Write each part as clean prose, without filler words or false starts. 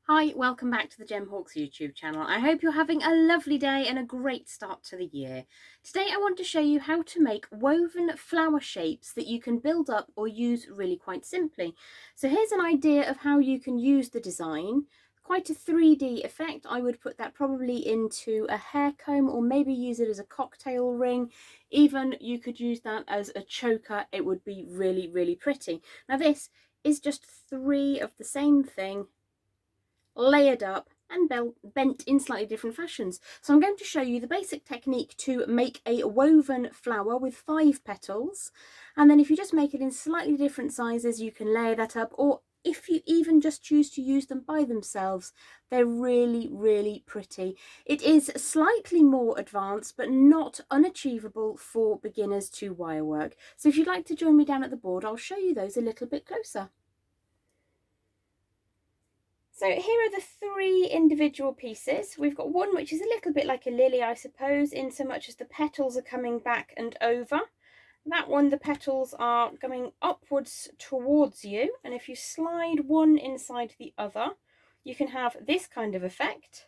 Hi, welcome back to the Gem Hawks YouTube channel. I hope you're having a lovely day and a great start to the year. Today I want to show you how to make woven flower shapes that you can build up or use really quite simply. So here's an idea of how you can use the design. Quite a 3D effect. I would put that probably into a hair comb or maybe use it as a cocktail ring. Even you could use that as a choker. It would be really, really pretty. Now this is just 3 of the same thing layered up and bent in slightly different fashions. So I'm going to show you the basic technique to make a woven flower with 5 petals, and then if you just make it in slightly different sizes you can layer that up, or if you even just choose to use them by themselves, they're really, really pretty. It is slightly more advanced but not unachievable for beginners to wire work. So if you'd like to join me down at the board, I'll show you those a little bit closer. So here are the 3 individual pieces. We've got one which is a little bit like a lily, I suppose, in so much as the petals are coming back and over. That one, the petals are going upwards towards you, and if you slide one inside the other, you can have this kind of effect,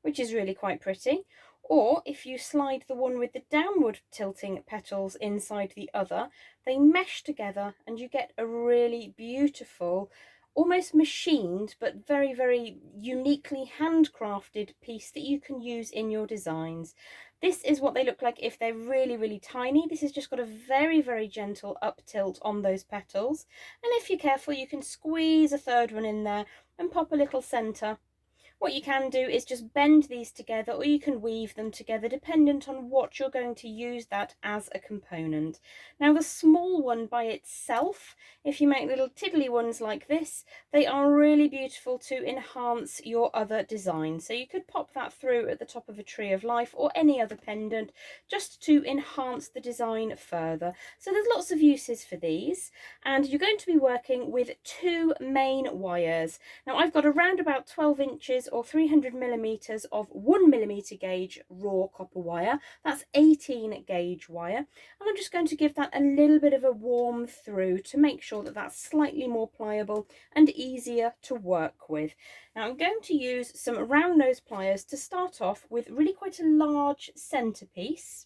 which is really quite pretty. Or if you slide the one with the downward tilting petals inside the other, they mesh together and you get a really beautiful, almost machined but very, very uniquely handcrafted piece that you can use in your designs. This is what they look like if they're really, really tiny. This has just got a very, very gentle up tilt on those petals, and if you're careful you can squeeze a third one in there and pop a little centre. What you can do is just bend these together, or you can weave them together dependent on what you're going to use that as a component. Now the small one by itself, if you make little tiddly ones like this, they are really beautiful to enhance your other design. So you could pop that through at the top of a tree of life or any other pendant just to enhance the design further. So there's lots of uses for these, and you're going to be working with 2 main wires. Now I've got around about 12 inches or 300 millimeters of 1mm gauge raw copper wire. That's 18 gauge wire, and I'm just going to give that a little bit of a warm through to make sure that that's slightly more pliable and easier to work with. Now I'm going to use some round nose pliers to start off with really quite a large centerpiece,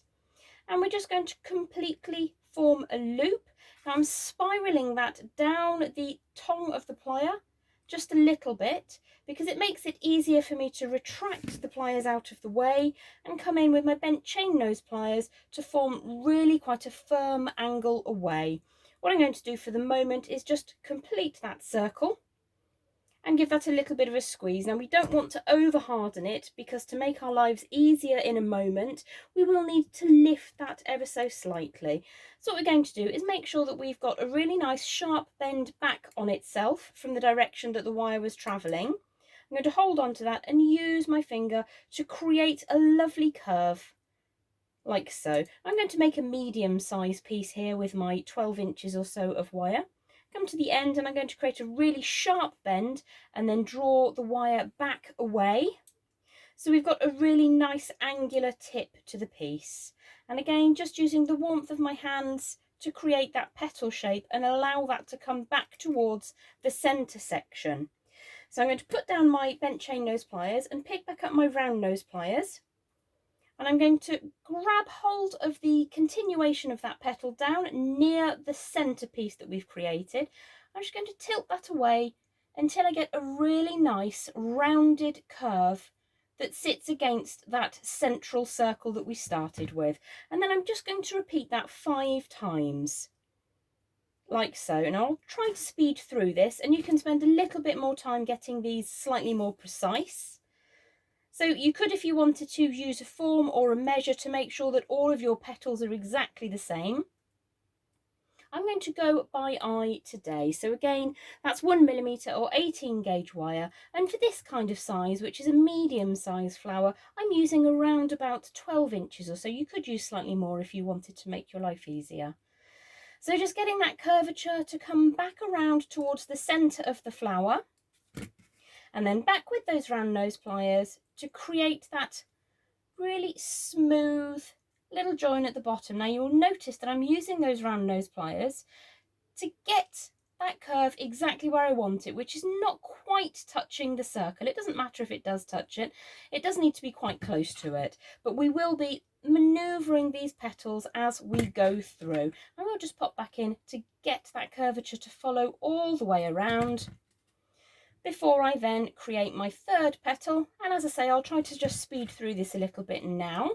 and we're just going to completely form a loop. Now I'm spiraling that down the tongue of the plier just a little bit, because it makes it easier for me to retract the pliers out of the way and come in with my bent chain nose pliers to form really quite a firm angle away. What I'm going to do for the moment is just complete that circle and give that a little bit of a squeeze. Now we don't want to over harden it, because to make our lives easier in a moment we will need to lift that ever so slightly. So what we're going to do is make sure that we've got a really nice sharp bend back on itself from the direction that the wire was travelling. I'm going to hold on to that and use my finger to create a lovely curve like so. I'm going to make a medium size piece here with my 12 inches or so of wire. Come to the end and I'm going to create a really sharp bend and then draw the wire back away. So we've got a really nice angular tip to the piece. And again, just using the warmth of my hands to create that petal shape and allow that to come back towards the centre section. So I'm going to put down my bent chain nose pliers and pick back up my round nose pliers. And I'm going to grab hold of the continuation of that petal down near the centerpiece that we've created. I'm just going to tilt that away until I get a really nice rounded curve that sits against that central circle that we started with. And then I'm just going to repeat that 5 times, like so. And I'll try to speed through this, and you can spend a little bit more time getting these slightly more precise. So you could, if you wanted to, use a form or a measure to make sure that all of your petals are exactly the same. I'm going to go by eye today. So again, that's 1mm or 18 gauge wire. And for this kind of size, which is a medium size flower, I'm using around about 12 inches or so. You could use slightly more if you wanted to make your life easier. So just getting that curvature to come back around towards the centre of the flower, and then back with those round nose pliers to create that really smooth little join at the bottom. Now you'll notice that I'm using those round nose pliers to get that curve exactly where I want it, which is not quite touching the circle. It doesn't matter if it does touch it. It does need to be quite close to it, but we will be manoeuvring these petals as we go through. I will just pop back in to get that curvature to follow all the way around before I then create my third petal. And as I say, I'll try to just speed through this a little bit now.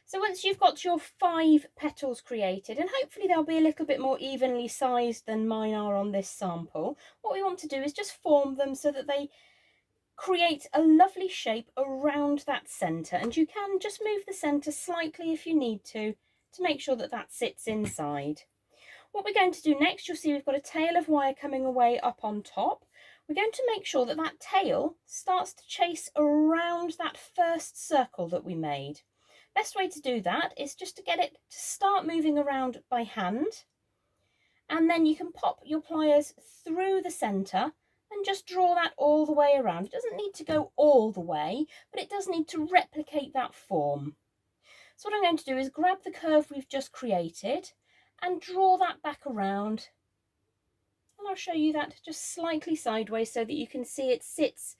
So once you've got your 5 petals created, and hopefully they'll be a little bit more evenly sized than mine are on this sample, what we want to do is just form them so that they create a lovely shape around that centre, and you can just move the centre slightly if you need to make sure that that sits inside. What we're going to do next, you'll see we've got a tail of wire coming away up on top. We're going to make sure that that tail starts to chase around that first circle that we made. Best way to do that is just to get it to start moving around by hand, and then you can pop your pliers through the centre and just draw that all the way around. It doesn't need to go all the way, but it does need to replicate that form. So what I'm going to do is grab the curve we've just created and draw that back around, and I'll show you that just slightly sideways so that you can see it sits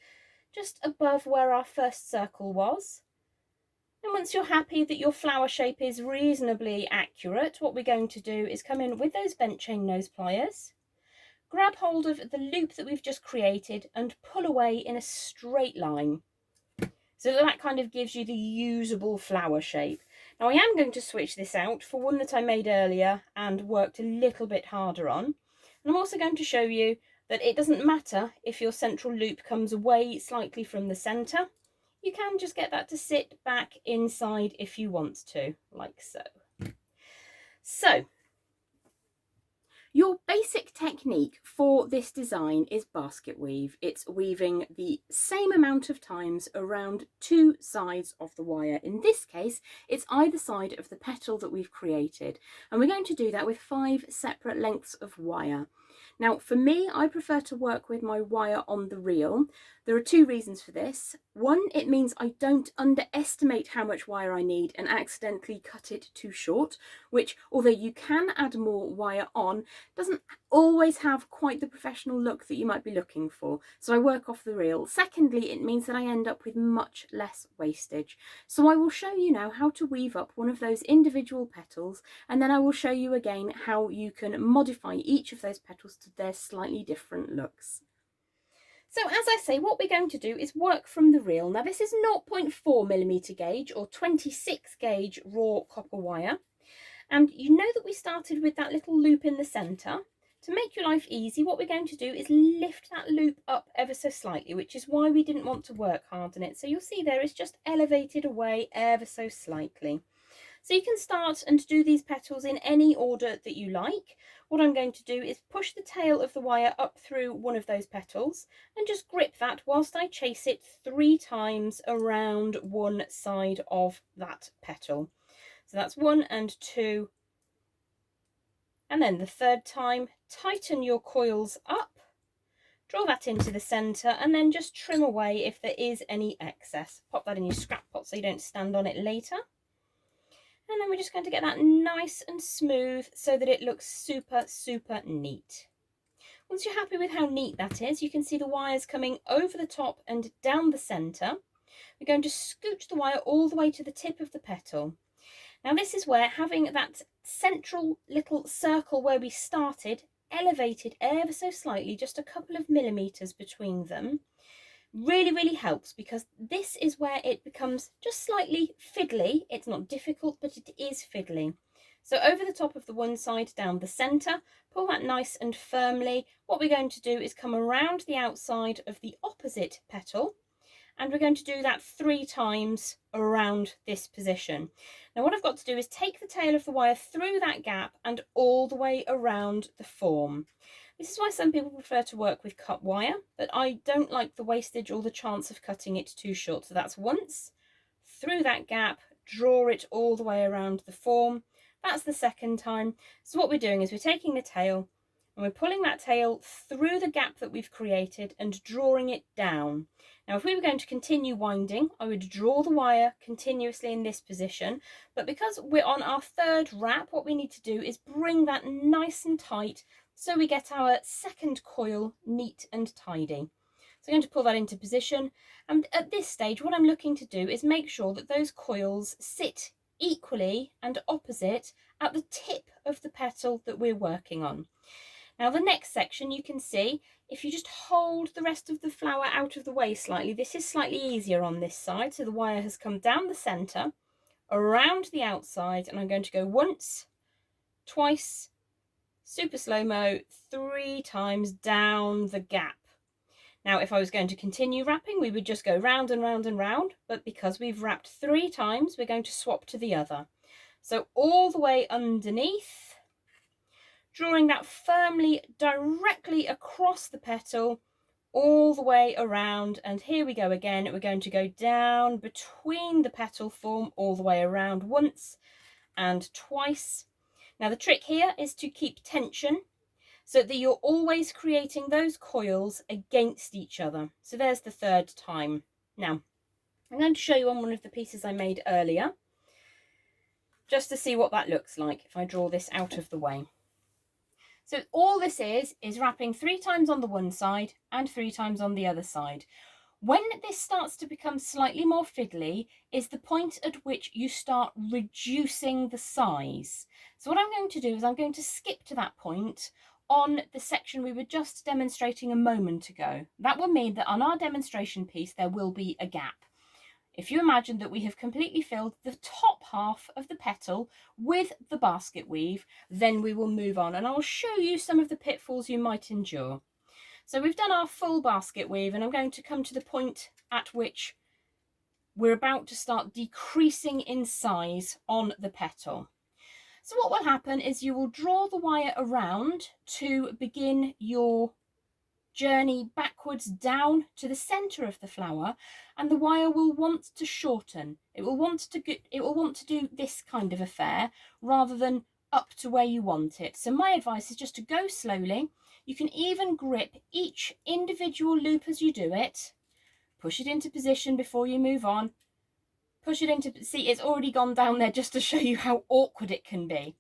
just above where our first circle was. And once you're happy that your flower shape is reasonably accurate, what we're going to do is come in with those bent chain nose pliers, grab hold of the loop that we've just created and pull away in a straight line. So that kind of gives you the usable flower shape. Now I am going to switch this out for one that I made earlier and worked a little bit harder on. And I'm also going to show you that it doesn't matter if your central loop comes away slightly from the centre. You can just get that to sit back inside if you want to, like so. So, your basic technique for this design is basket weave. It's weaving the same amount of times around 2 sides of the wire. In this case, it's either side of the petal that we've created. And we're going to do that with 5 separate lengths of wire. Now, for me, I prefer to work with my wire on the reel. There are 2 reasons for this. One, it means I don't underestimate how much wire I need and accidentally cut it too short, which, although you can add more wire on, doesn't always have quite the professional look that you might be looking for. So I work off the reel. Secondly, it means that I end up with much less wastage. So I will show you now how to weave up one of those individual petals, and then I will show you again how you can modify each of those petals to their slightly different looks. So as I say, what we're going to do is work from the reel. Now this is 0.4mm gauge or 26 gauge raw copper wire. And you know that we started with that little loop in the centre. To make your life easy, what we're going to do is lift that loop up ever so slightly, which is why we didn't want to work hard on it. So you'll see there it's just elevated away ever so slightly. So you can start and do these petals in any order that you like. What I'm going to do is push the tail of the wire up through one of those petals and just grip that whilst I chase it 3 times around one side of that petal. So that's 1 and 2. And then the 3rd time, tighten your coils up, draw that into the centre, and then just trim away if there is any excess. Pop that in your scrap pot so you don't stand on it later. And then we're just going to get that nice and smooth so that it looks super, super neat. Once you're happy with how neat that is, you can see the wires coming over the top and down the centre. We're going to scooch the wire all the way to the tip of the petal. Now this is where having that central little circle where we started elevated ever so slightly, just a couple of millimetres between them, really helps, because this is where it becomes just slightly fiddly. It's not difficult, but it is fiddly. So over the top of the one side, down the centre, pull that nice and firmly. What we're going to do is come around the outside of the opposite petal, and we're going to do that 3 times around this position. Now what I've got to do is take the tail of the wire through that gap and all the way around the form. This is why some people prefer to work with cut wire, but I don't like the wastage or the chance of cutting it too short. So that's once, through that gap, draw it all the way around the form. That's the second time. So what we're doing is we're taking the tail and we're pulling that tail through the gap that we've created and drawing it down. Now, if we were going to continue winding, I would draw the wire continuously in this position, but because we're on our third wrap, what we need to do is bring that nice and tight so we get our second coil neat and tidy. So I'm going to pull that into position, and at this stage what I'm looking to do is make sure that those coils sit equally and opposite at the tip of the petal that we're working on. Now the next section, you can see, if you just hold the rest of the flower out of the way slightly, this is slightly easier on this side. So the wire has come down the centre, around the outside, and I'm going to go once, twice, super slow-mo, 3 times down the gap. Now, if I was going to continue wrapping, we would just go round and round and round, but because we've wrapped 3 times, we're going to swap to the other. So all the way underneath, drawing that firmly directly across the petal, all the way around, and here we go again. We're going to go down between the petal form all the way around once and twice. Now the trick here is to keep tension so that you're always creating those coils against each other. So there's the third time. Now I'm going to show you on one of the pieces I made earlier, just to see what that looks like if I draw this out of the way. So all this is wrapping 3 times on the one side and 3 times on the other side. When this starts to become slightly more fiddly is the point at which you start reducing the size. So what I'm going to do is I'm going to skip to that point on the section we were just demonstrating a moment ago. That will mean that on our demonstration piece there will be a gap. If you imagine that we have completely filled the top half of the petal with the basket weave, then we will move on and I'll show you some of the pitfalls you might endure. So we've done our full basket weave and I'm going to come to the point at which we're about to start decreasing in size on the petal. So what will happen is you will draw the wire around to begin your journey backwards down to the center of the flower, and the wire will want to shorten. It will want to do this kind of affair rather than up to where you want it. So my advice is just to go slowly. You can even grip each individual loop as you do it, push it into position before you move on, push it into, see, it's already gone down there just to show you how awkward it can be.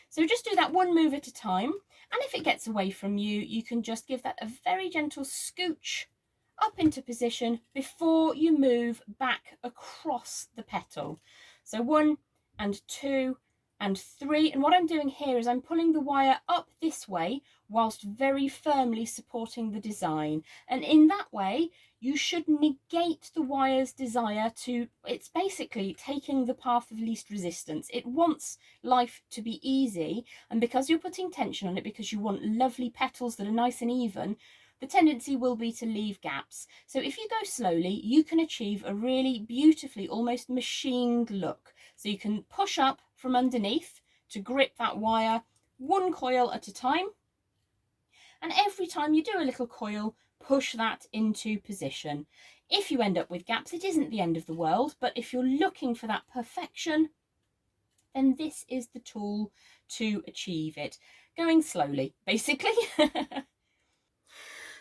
So just do that one move at a time, and if it gets away from you, you can just give that a very gentle scooch up into position before you move back across the petal. So 1 and 2 and 3, and what I'm doing here is I'm pulling the wire up this way whilst very firmly supporting the design, and in that way you should negate the wire's desire to, it's basically taking the path of least resistance. It wants life to be easy, and because you're putting tension on it, because you want lovely petals that are nice and even, the tendency will be to leave gaps. So if you go slowly, you can achieve a really beautifully, almost machined look. So you can push up from underneath to grip that wire 1 coil at a time, and every time you do a little coil, push that into position. If you end up with gaps, it isn't the end of the world, but if you're looking for that perfection, then this is the tool to achieve it. Going slowly, basically.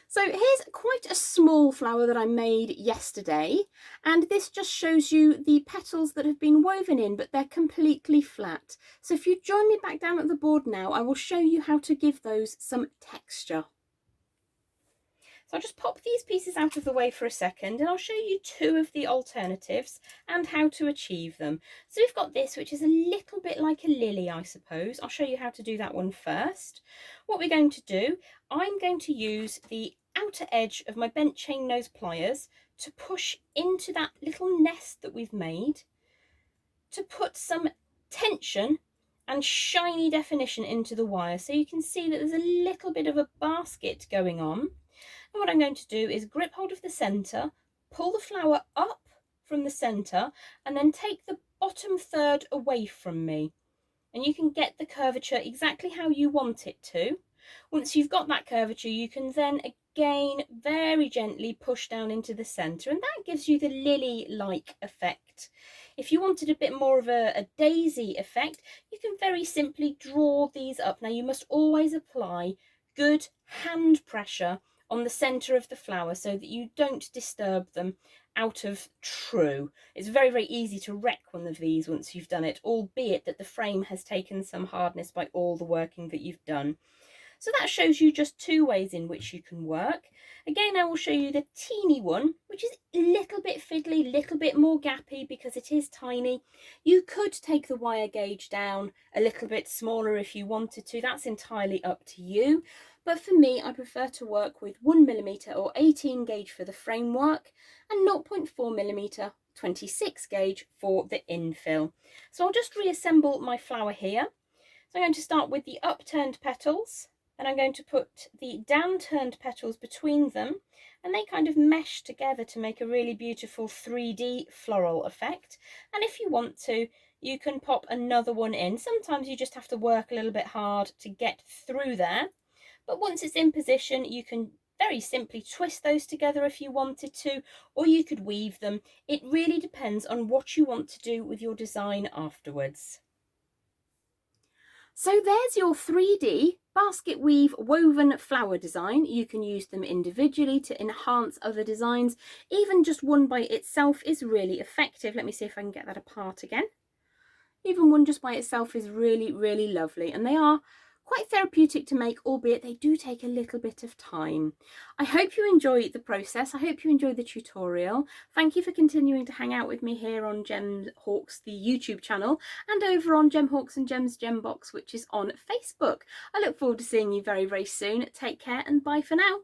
So here's quite a small flower that I made yesterday, and this just shows you the petals that have been woven in, but they're completely flat. So if you join me back down at the board now, I will show you how to give those some texture. So I'll just pop these pieces out of the way for a second and I'll show you 2 of the alternatives and how to achieve them. So we've got this, which is a little bit like a lily, I suppose. I'll show you how to do that one first. What we're going to do, I'm going to use the outer edge of my bent chain nose pliers to push into that little nest that we've made, to put some tension and shiny definition into the wire. So you can see that there's a little bit of a basket going on. And what I'm going to do is grip hold of the centre, pull the flower up from the centre, and then take the bottom third away from me. And you can get the curvature exactly how you want it to. Once you've got that curvature, you can then again very gently push down into the centre, and that gives you the lily-like effect. If you wanted a bit more of a daisy effect, you can very simply draw these up. Now you must always apply good hand pressure on the centre of the flower so that you don't disturb them out of true. It's very, very easy to wreck one of these once you've done it, albeit that the frame has taken some hardness by all the working that you've done. So that shows you just two ways in which you can work. Again, I will show you the teeny one, which is a little bit fiddly, a little bit more gappy because it is tiny. You could take the wire gauge down a little bit smaller if you wanted to. That's entirely up to you. But for me, I prefer to work with 1mm or 18 gauge for the framework and 0.4mm 26 gauge for the infill. So I'll just reassemble my flower here. So I'm going to start with the upturned petals, and I'm going to put the downturned petals between them, and they kind of mesh together to make a really beautiful 3D floral effect. And if you want to, you can pop another one in. Sometimes you just have to work a little bit hard to get through there, but once it's in position, you can very simply twist those together if you wanted to, or you could weave them. It really depends on what you want to do with your design afterwards. So there's your 3D basket weave woven flower design. You can use them individually to enhance other designs. Even just one by itself is really effective. Let me see if I can get that apart again. Even one just by itself is really, really lovely, and they are quite therapeutic to make, albeit they do take a little bit of time. I hope you enjoy the process. I hope you enjoy the tutorial. Thank you for continuing to hang out with me here on Gem Hawks, the YouTube channel, and over on Gem Hawks and Gems Gem Box, which is on Facebook. I look forward to seeing you very, very soon. Take care and bye for now.